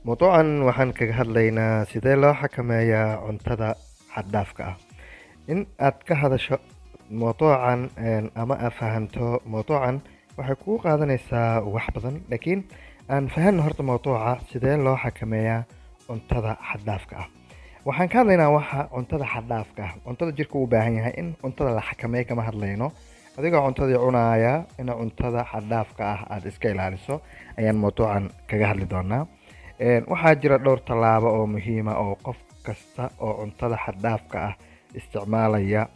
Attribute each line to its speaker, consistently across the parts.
Speaker 1: Mawduucan waxaan kaga hadlaynaa sidee loo xakameeyaa cuntada xad-dhaafka ah. In aad ka hadasho mawduucan ama aad fahanto mawduucan waxay kugu qaadanaysaa wax badan, laakiin aan fahanno horta mawduuca sidee loo xakameeyaa cuntada xad-dhaafka ah. Waxaan ka hadlaynaa waxa cuntada xad-dhaafka ah. Cuntada jirka u baahan yahay in cuntada la xakameeyo kama hadlayno. Adigoo cuntadii cunaya in cuntada xad-dhaafka ah aad iska ilaaliso ayaan mawduucan kaga hadli doonaa. Waxaa jira dhowr tallaabo oo muhiim ah oo qof kasta oo cuntada xad-dhaafka ah isticmaalaya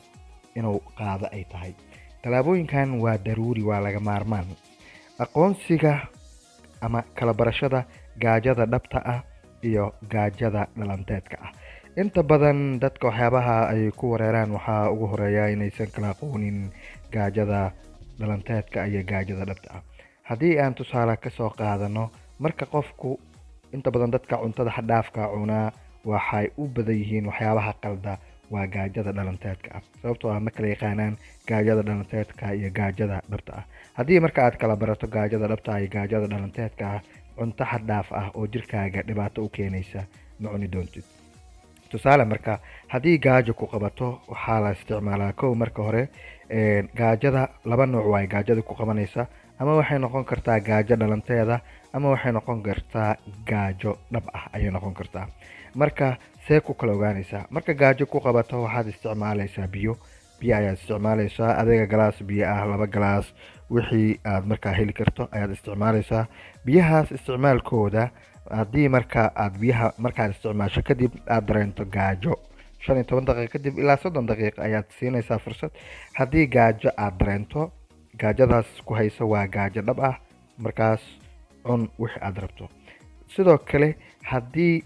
Speaker 1: inuu qaado ay tahay. Tallaabooyinkan waa daruuri, waa laga maarmaan. Aqoonsiga ama kala barashada gaajada dhabta ah iyo gaajada dhalanteedka ah. Inta badan dadka waxyaabaha ay ku wareeraan waxaa ugu horeeya inaysan kala aqoonin gaajada dhalanteedka iyo gaajada dhabta ah. Haddii aan tusaale ka soo qaadano, marka qofku inta badan dadka cuntada xad-dhaafka cunaa waxay u badan yihiin waxyaabaha qalda waa gaajada dhalanteedka ah, sababtoo ah ma kala yaqaanaan gaajada dhalanteedka iyo gaajada dhabta ah. Haddii marka aad kala barato gaajada dhabta ah iyo gaajada dhalanteedka ah, cunto xad-dhaaf ah oo jirkaaga dhibaato u keenaysa ma cuni doontid. Tusaale marka haddii gaajo ku qabato waxaa la isticmaalaa kow marka hore gaajada laba nooc waay gaajada ku qabanaysa, ama waxay noqon kartaa gaajo dhalanteeda ama waxay noqon kartaa gaajo dhab ah ayay noqon kartaa. Marka see ku kala ogaanaysaa? Marka gaajo ku qabato waxaad isticmaalaysaa biyo ayaad isticmaalaysaa. Adiga galaas biyo ah, 2 galaas wixii aad markaa heli karto ayaad isticmaalaysaa. Biyahaas isticmaalkooda haddii marka aad biyaha markaad isticmaasho kadib aad dareento gaajo 15 daqiiqo kadib ilaa 30 daqiiqo ayaad siinaysaa fursad. Haddii gaajo aad dareento, gaajadaas ku hayso waa gaajo dhab ah, markaas cun wixii aad rabto. Sidoo kale haddii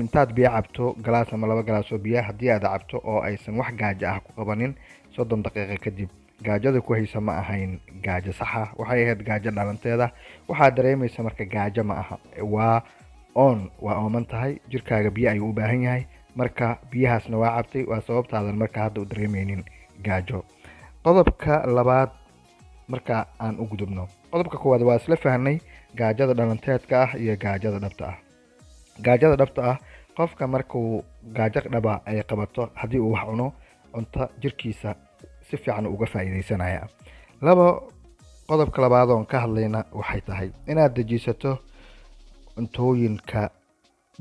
Speaker 1: intaad biyo cabto galaas ama 2 galaas oo biyo haddii aad cabto oo aysan wax gaajo ah ku qabanin 30 daqiiqo kadib, gaajada ku haysa ma ahayn gaajo sax ah, waxay ahayd gaajo dhalanteeda. Waxaad dareemaysa marka gaajo ma aha, waa ooman tahay, jirkaaga biyo ayuu u baahan yahay. Marka biyahaasna waa cabtay, waa sababtaadan marka hadda u dareemaynin gaajo. Qodobka labaad marka aan u gudubno, qodobka koowaad waa isla fahnay gaajada dhalanteedka ah iyo gaajada dhabta ah. Gaajada dhabta ah qofka markuu gaajo dhaba ay qabato haddii uu wax cuno, cunto jirkiisa si fiican uga faa'iideysanaya. Qodobka labaad oo ka hadlayna waxay tahay inaad dejisato cuntooyinka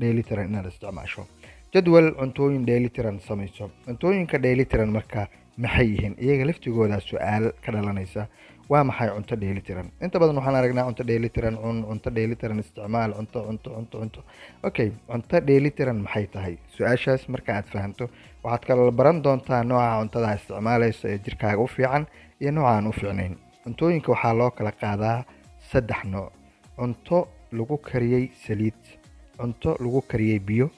Speaker 1: dheelitiran inaad isticmaasho. Jadwal cuntooyin dheelitiran samayso. Cuntooyinka dheelitiran marka maxay yihiin? Iyaga laftigooda su'aal ka dhalanaysa. Waa maxay cunto dheelitiran? Inta badan waxaan aragnaa cunto dheelitiran cunto dheelitiran isticmaal, cunto. Okay, cunto dheelitiran maxay tahay? Su'aashaas marka aad fahanto waxaad kala baran doontaa nooca cuntada aad isticmaalayso ee jirkaaga u fiican iyo nooca aan u fiicnayn. Cuntooyinka waxaa loo kala qaadaa 3 nooc. Cunto lagu kariyey saliid, cunto lagu kariyey biyo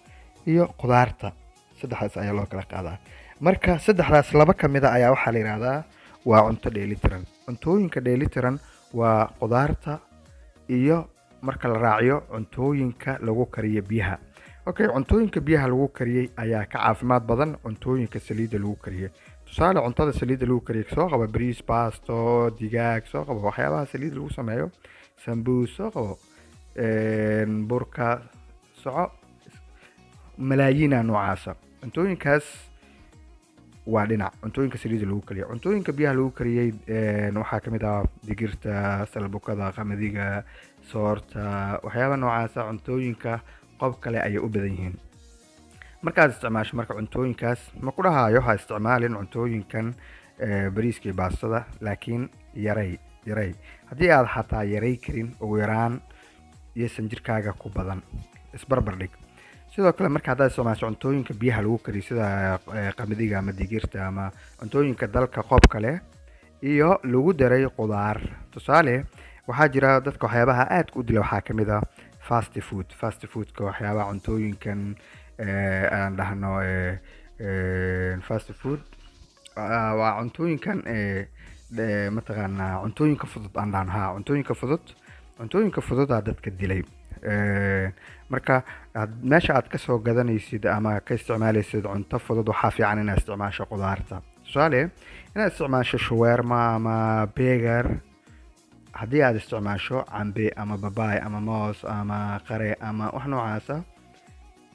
Speaker 1: iyo khudaarta. 3daas ayaa loo kala qaadaa. Marka 3daas 2 ka mid ah ayaa waxaa la yiraahdaa waa cunto dheelitiran. Cuntooyinka dheelitiran waa khudaarta iyo marka la raaciyo cuntooyinka lagu kariyo biyaha. Okay, cuntooyinka biyaha lagu kariyey ayaa ka caafimaad badan cuntooyinka saliidda lagu kariyey. Tusaale cuntada saliidda lagu kariyey soo qaba bariis, baasto, digaag, soo qaba waxyaabaha saliidda lagu sameeyo, sambuus, soo qaba burka, soco malaayiin noocaasa. Cuntooyinkaas waa dhinac cuntooyinka saliidda lagu kariyey. Cuntooyinka biyaha lagu kariyey waxaa ka mid ah digirta, salbukada, qamadiga, soorta, waxyaabaha noocaasa. Cuntooyinka qof kale ayay u badan yihiin. Markaad isticmaasho marka cuntooyinkaas ma ku dhahayo ha isticmaalin cuntooyinkan bariiska iyo baastada, laakiin yaray. Haddii aad xataa yaray karin, ugu yaraan iyaysan jirkaaga ku badan, isbarbar dhig. Sidoo kale marka haddaad isticmaasho cuntooyinka biyaha lagu kariyo sida qamadiga ama digirta ama cuntooyinka dalka qof kale iyo lagu daray khudaar. Tusaale waxaa jira dadka waxyaabaha aad u dila waxaa ka mid ah fast foodka waxyaabaha cuntooyinkan aan dhahno fast food waa cuntooyinkan mataqaanaa cuntooyinka fudud aan dhahno cuntooyinka fudud aa dadka dilay. Marka meesha aad ka soo gadanaysid ama ka isticmaalaysid cunto fudud waxaa fiican inaad isticmaasho khudaarta. Tusaale inaad isticmaasho shawarma ama burger haddii aad isticmaasho cambe ama babaay ama moos ama qare ama wax noocaasa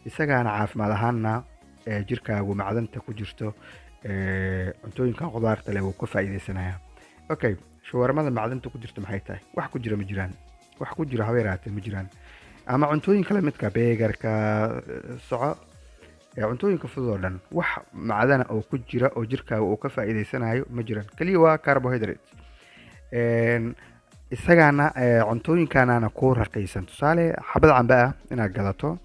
Speaker 1: isagaana caafimaad ahaanna jirkaagu macdanta ku jirto cuntooyinkan qudaarta leh wuu ka faa'iidaysanayaa. Okay, shawarmada macdanta ku jirto maxay tahay? Wax ku jira ma jiraan. Wax ku jira haba yaraatee ma jiraan. Ama cuntooyin kale midka beegarka soco cuntooyinka fudud oo dhan wax macdana oo ku jira oo jirkaaga uu ka faa'iidaysanayo ma jiraan. Kaliya waa carbohydrate. isagaana cuntooyinkaana ku raqiisan. Tusaale xabad cambe ah inaad gadato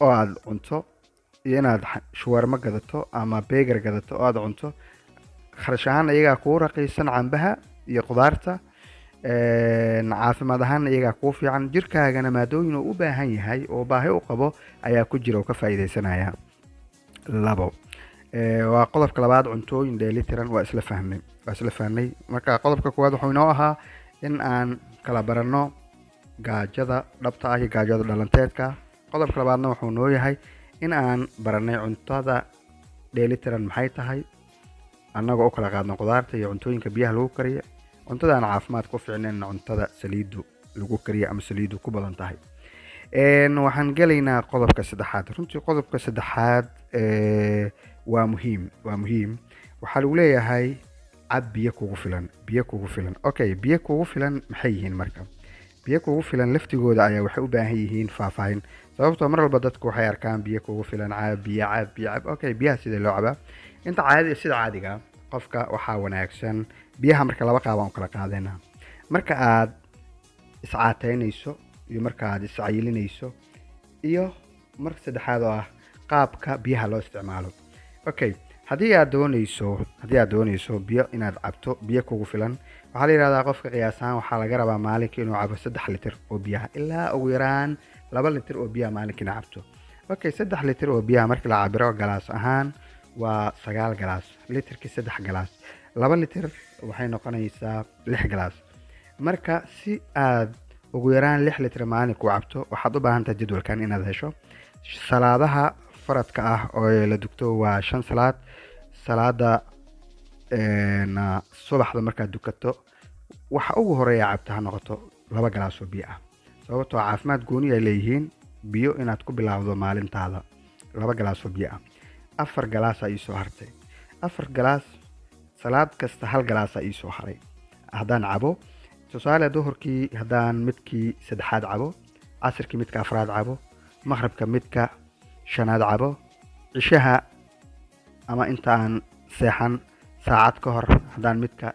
Speaker 1: oo aad cunto iyo inaad shawarma gadato ama beegar gadato oo aad cunto kharash ahaan iyagaa kuu raqiisan cambaha iyo qudaarta caafimaad ahaan iyagaa kuu fiican jirkaagana maadooyin uu u baahan yahay oo baahi u qabo ayaa ku jira oo ka faa'iidaysanaya. labo waa qodobka labaad cuntooyin dheelitiran waa isla fahnay marka qodobka koowaad wuxuu inoo ahaa in aan kala baranno gaajada dhabta ah iyo gaajada dhalanteedka. qodobka labaadna wuxuu noo yahay in aan baranay cuntada dheelitiran maxay tahay annagoo u kala qaadno qudaarta iyo cuntooyinka biyaha lagu kariyo cuntada aan caafimaad ku fiicnayn cuntada saliidu lagu kariyo ama saliidu ku badan tahay. waxaan gelaynaa qodobka saddexaad. runtii qodobka saddexaad waa muhiim waxaa lagu leeyahay cab biyo kugu filan. Okay, biyo kugu filan maxay yihiin marka? biyo kugu filan laftigooda ayaa waxay u baahan yihiin faahfaahin sababtoo mar walba dadku waxay arkaan biyo kugu filan caab. Okay, biyaha sidee loo cabaa? inta sida caadiga qofka waxaa wanaagsan biyaha marka laba qaab aan u kala qaadayna. marka aad iscaateynayso iyo marka aad iscayilinayso iyo marka saddexaad oo ah qaabka biyaha loo isticmaalo. Okay, haddii aad doonayso biyo inaad cabto biyo kugu filan waxaa la yiraahdaa qofka qiyaas ahaan waxaa laga rabaa maalintii inuu cabo 3 litir oo biyaha ilaa ugu yaraan 2 litir oo biyaha maalintii inuu cabto. Okay, 3 litir oo biyaha marka la cabiro galaas ahaan waa 9 galaas. litirkii 3 galaas 2 litir waxay noqonaysaa 6 galaas. marka si aad ugu yaraan 6 litir maalin ku cabto waxaad u baahan tahay jadwalkan inaad hesho. salaadaha faradka ah oo la dugto waa 5 salaad. salaada subaxda markaad dukato waxa ugu horeeya cabta ha noqoto 2 galaas oo biyo ah sababtoo caafimaad gooni ay leeyihiin biyo inaad ku bilaawdo maalintaada. 2 galaas oo biyo ah 4 galaas ay soo hartay 4 galaas salaad kasta 1 galaas ay soo haray haddaan cabo. tusaale duhurkii haddaan midkii saddexaad cabo casirkii midka afraad cabo maqribka midka shanaad cabo cishaha ama intaan seexan saacad ka hor haddaan midka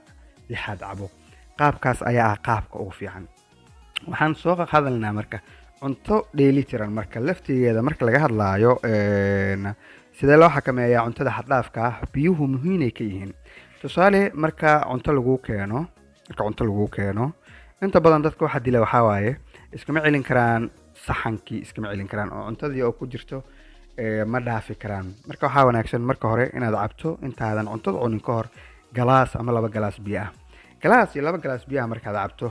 Speaker 1: lixaad cabo. qaabkaas ayaa ah qaabka ugu fiican. waxaan soo hadalnaa marka cunto dheelitiran marka laftigeeda marka laga hadlaayo sidee loo xakameeyaa cuntada xad dhaafka ah biyuhu muhiimay ka yihiin. tusaale marka cunto lagu keeno inta badan dadka waxa dila waxa waaye iskama celin karaan saxankii iskama celin karaan oo cuntadii oo ku jirto ma dhaafi karaan. marka waxaa wanaagsan marka hore inaad cabto intaadan cuntada cunin ka hor galaas ama 2 galaas biyo ah. galaas iyo 2 galaas biyo ah markaad cabto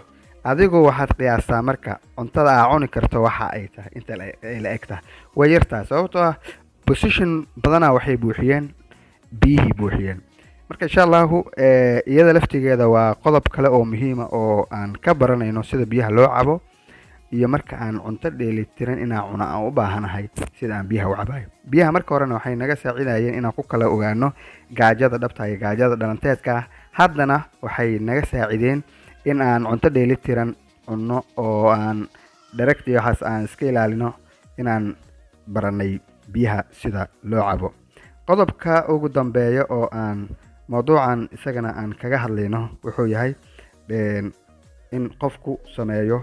Speaker 1: adigu waxaad qiyaastaa marka cuntada aad cuni karto waxa ay tahay inta la egta way yartaa sababtoo ah position badanaa waxay buuxiyeen. marka insha Allah iyada laftigeeda waa qodob kale oo muhiim ah oo aan ka baranayno sida biyaha loo cabo iyo marka aan cunto dheelitiran inaan cuno aan u baahanahay sida aan biyaha u cabayo. biyaha marka horena waxay naga saacidayeen inaan ku kala ogaano gaajada dhabta iyo gaajada dhalanteedka. haddana waxay naga saacideen in aan cunto dheelitiran cunno oo aan direct iyo waxaas aan iska ilaalino inaan baranay biyaha sida loo cabo. qodobka ugu dambeeya oo aan mawduucan isagana aan kaga hadlayno wuxuu yahay in qofku sameeyo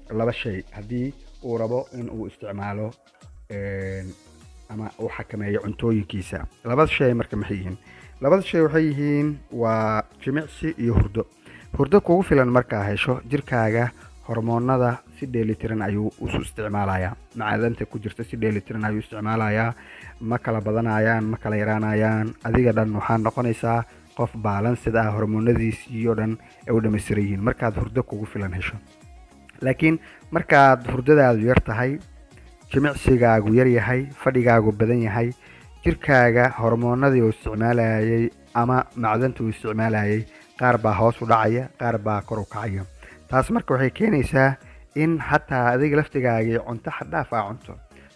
Speaker 1: 2 shay haddii uu rabo in uu isticmaalo ama uu xakameeyo cuntooyinkiisa. 2 shay marka maxay yihiin? 2 shay waxay yihiin waa jimicsi iyo hurdo kugu filan markaa hesho jirkaaga hormoonada si dheelitiran ayuu u isticmaalayaa. macdanta ku jirta si dheelitiran ayuu isticmaalayaa ma kala badanayaan ma kala yaraanayaan. adiga dhan waxaa noqonaysaa qof balanced ah hormoonadiisii oo dhan ay u dhameystiran yihiin markaad hurdo kugu filan hesho. laakiin markaad hurdadaadu yar tahay jimicsigaagu yar yahay fadhigaagu badan yahay jirkaaga hormoonadii uu isticmaalayay ama macdanta uu isticmaalayay qaar baa hoos u dhacaya qaar baa kor u kacaya.
Speaker 2: taas marka waxay keenaysaa in xataa adiga laftigaagii cunto xad dhaaf ah cunto.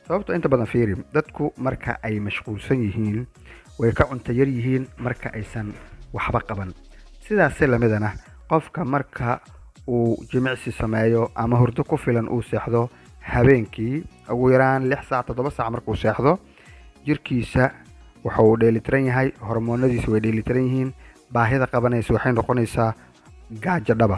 Speaker 2: sababtoo inta badan fiiri dadku marka ay mashquulsan yihiin way ka cunto yar yihiin marka aysan waxba qaban. sidaas lamidana qofka marka uu jimicsi sameeyo ama hurdo ku filan uu seexdo habeenkii ugu yaraan 6 saac 7 saac markuu seexdo jirkiisa waxa uu dheelitiran yahay, hormoonadiisu way dheelitiran yihiin, baahida qabanaysa waxay noqonaysaa gaajo dhaba.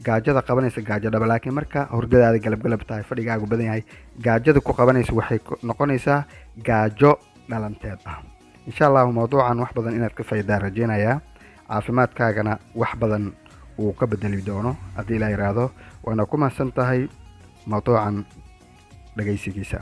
Speaker 2: gaajada qabanaysa gaajo dhaba, laakiin marka hurdadaada galab tahay fadhigaagu badan yahay gaajada ku qabanaysa waxay noqonaysaa gaajo dhalanteed ah. insha Allah mawduucan wax badan inaad ka faa'iidaan rajeynayaa, caafimaadkaagana wax badan uu ka bedeli doono haddii la yiraahdo. waana ku mahadsan tahay mawduucan dhageysigiisa.